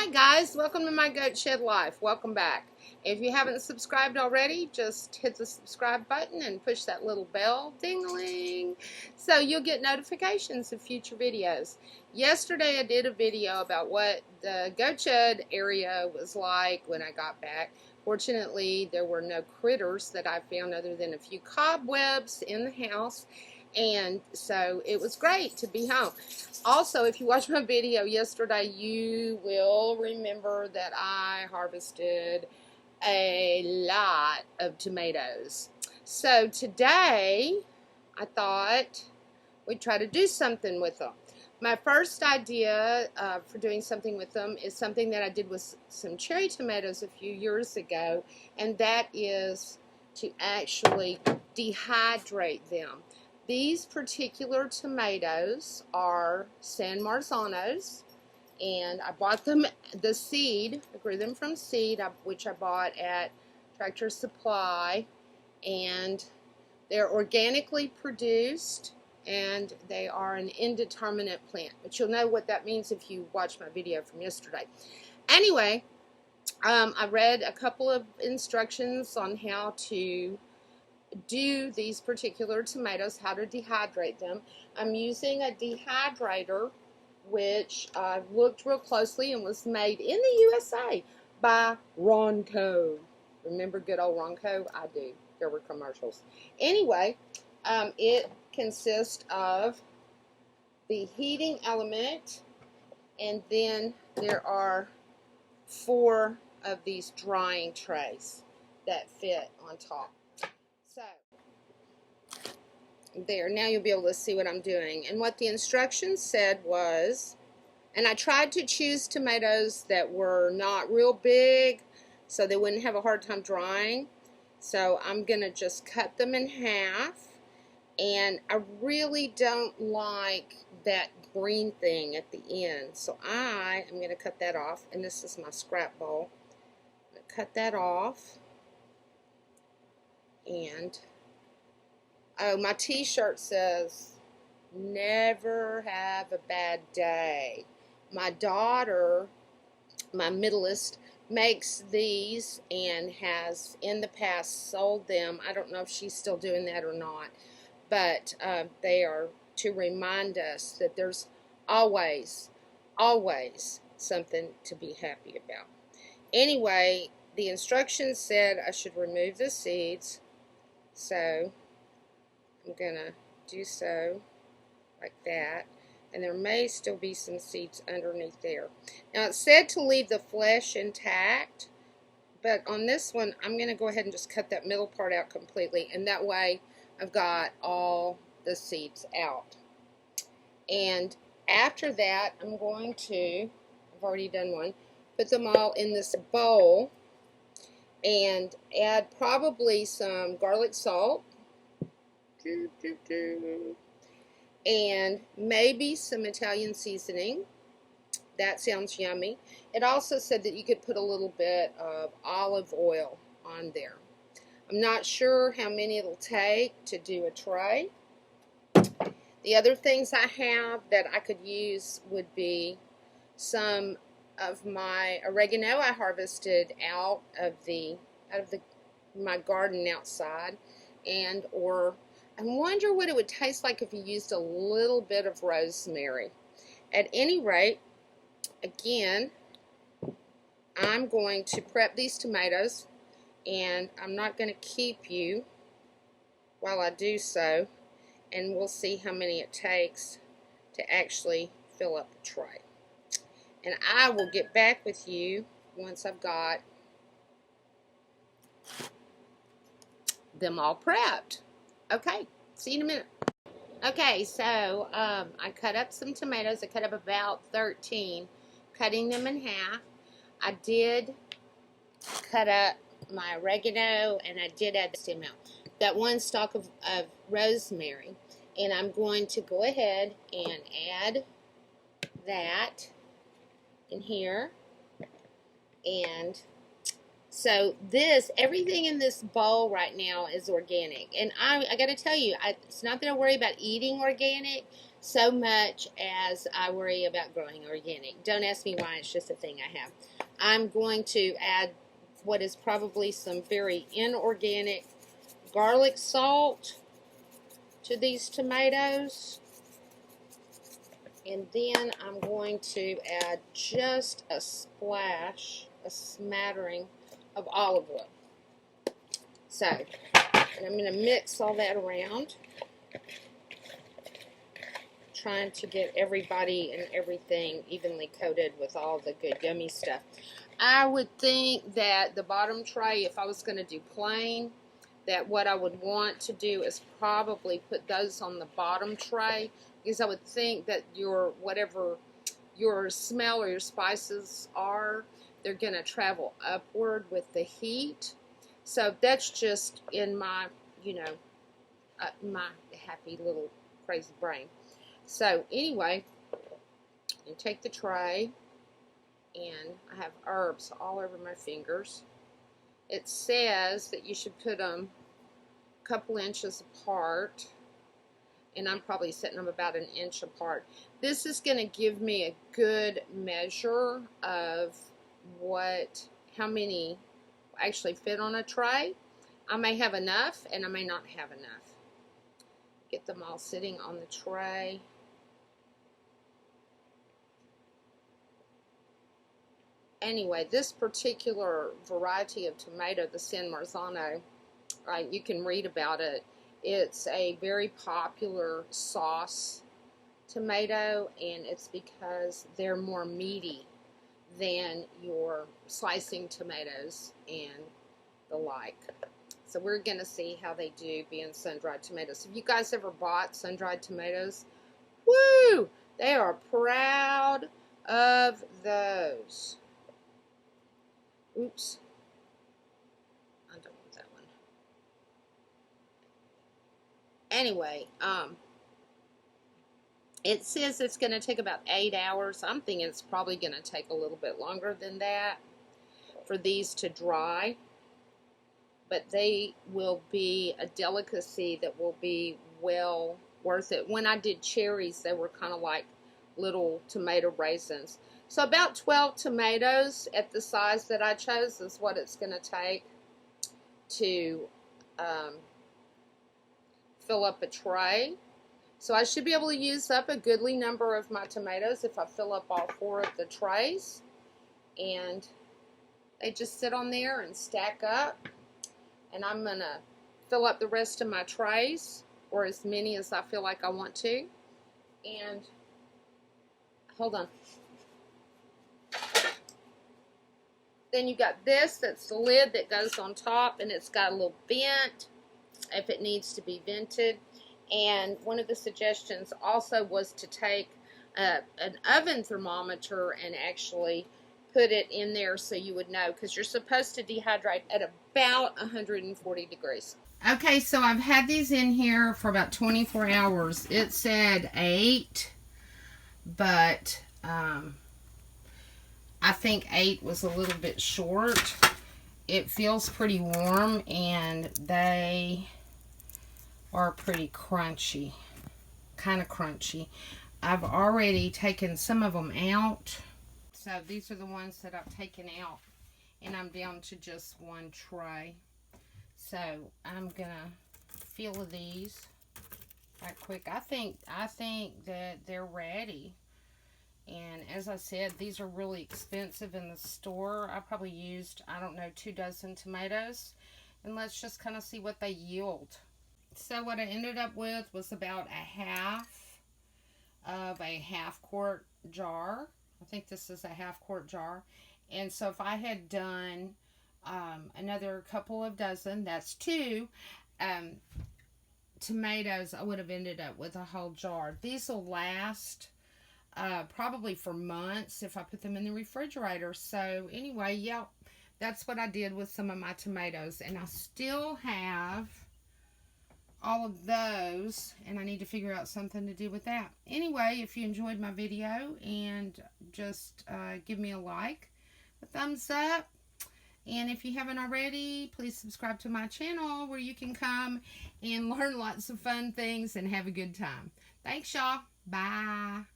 Hi guys, welcome to my Goat Shed Life. Welcome back. If you haven't subscribed already, just hit the subscribe button and push that little bell, ding-a-ling, so you'll get notifications of future videos. Yesterday I did a video about what the goat shed area was like when I got back. Fortunately, there were no critters that I found other than a few cobwebs in the house. And so it was great to be home. Also, if you watched my video yesterday, you will remember that I harvested a lot of tomatoes. So today, I thought we'd try to do something with them. My first idea for doing something with them is something that I did with some cherry tomatoes a few years ago, and that is to actually dehydrate them. These particular tomatoes are San Marzanos, and I bought them, the seed, I grew them from seed, which I bought at Tractor Supply, and they're organically produced, and they are an indeterminate plant, but you'll know what that means if you watch my video from yesterday. Anyway, I read a couple of instructions on how to do these particular tomatoes, how to dehydrate them. I'm using a dehydrator which I looked real closely and was made in the USA by Ronco. Remember good old Ronco? I do. There were commercials. Anyway, it consists of the heating element, and then there are 4 of these drying trays that fit on top. So, there, now you'll be able to see what I'm doing. And what the instructions said was, and I tried to choose tomatoes that were not real big so they wouldn't have a hard time drying. So I'm going to just cut them in half. And I really don't like that green thing at the end. So I am going to cut that off. And this is my scrap bowl. I'm going to cut that off. And oh, my t-shirt says, never have a bad day. My daughter, my middleest, makes these and has in the past sold them. I don't know if she's still doing that or not, but they are to remind us that there's always something to be happy about. Anyway, the instructions said I should remove the seeds. So I'm going to do so like that. And there may still be some seeds underneath there. Now it said to leave the flesh intact, but on this one I'm going to go ahead and just cut that middle part out completely, and that way I've got all the seeds out. And after that I'm going to, I've already done one, put them all in this bowl and add probably some garlic salt and maybe some Italian seasoning. That sounds yummy. It also said that you could put a little bit of olive oil on there. I'm not sure how many it'll take to do a tray. The other things I have that I could use would be some of my oregano I harvested out of my garden outside, and or I wonder what it would taste like if you used a little bit of rosemary. At any rate, again, I'm going to prep these tomatoes, and I'm not going to keep you while I do so, and we'll see how many it takes to actually fill up the tray. And I will get back with you once I've got them all prepped. Okay, see you in a minute. Okay, so I cut up some tomatoes. I cut up about 13, cutting them in half. I did cut up my oregano, and I did add this amount. That 1 stalk of rosemary. And I'm going to go ahead and add that in here and So everything in this bowl right now is organic. And I got to tell you, it's not that I worry about eating organic so much as I worry about growing organic. Don't ask me why, it's just a thing I have. I'm going to add what is probably some very inorganic garlic salt to these tomatoes. And then I'm going to add just a smattering of olive oil. So, and I'm going to mix all that around, trying to get everybody and everything evenly coated with all the good yummy stuff. I would think that the bottom tray, if I was going to do plain, that what I would want to do is probably put those on the bottom tray, because I would think that whatever your smell or your spices are, they're going to travel upward with the heat. So that's just in my, my happy little crazy brain. So anyway, you take the tray, and I have herbs all over my fingers. It says that you should put them a couple inches apart, and I'm probably setting them about an inch apart. This is going to give me a good measure of how many actually fit on a tray. I may have enough, and I may not have enough. Get them all sitting on the tray. Anyway, this particular variety of tomato, the San Marzano, you can read about it. It's a very popular sauce tomato, and it's because they're more meaty than your slicing tomatoes and the like. So we're going to see how they do being sun-dried tomatoes. Have you guys ever bought sun-dried tomatoes? Woo! They are proud of those. Oops. I don't want that one. Anyway, it says it's going to take about 8 hours. I'm thinking it's probably going to take a little bit longer than that for these to dry. But they will be a delicacy that will be well worth it. When I did cherries, they were kind of like little tomato raisins. So about 12 tomatoes at the size that I chose is what it's going to take to fill up a tray. So I should be able to use up a goodly number of my tomatoes if I fill up all 4 of the trays. And they just sit on there and stack up. And I'm going to fill up the rest of my trays, or as many as I feel like I want to. And hold on. Then you got this, that's the lid that goes on top, and it's got a little vent if it needs to be vented. And one of the suggestions also was to take an oven thermometer and actually put it in there so you would know, because you're supposed to dehydrate at about 140 degrees. Okay, so I've had these in here for about 24 hours. It said 8, but I think 8 was a little bit short. It feels pretty warm, and they are pretty crunchy, kind of crunchy. I've already taken some of them out. So these are the ones that I've taken out, and I'm down to just 1 tray. So I'm gonna feel these right quick. I think that they're ready. And as I said, these are really expensive in the store. I probably used, I don't know, 2 dozen tomatoes. And let's just kind of see what they yield. So what I ended up with was about a half of a half-quart jar. I think this is a half-quart jar. And so if I had done another couple of dozen, that's 2 tomatoes, I would have ended up with a whole jar. These will last probably for months if I put them in the refrigerator. So anyway, yeah, that's what I did with some of my tomatoes. And I still have all of those, and I need to figure out something to do with that. Anyway, if you enjoyed my video, and just give me a like, a thumbs up, And if you haven't already, please subscribe to my channel where you can come and learn lots of fun things and have a good time. Thanks, y'all. Bye.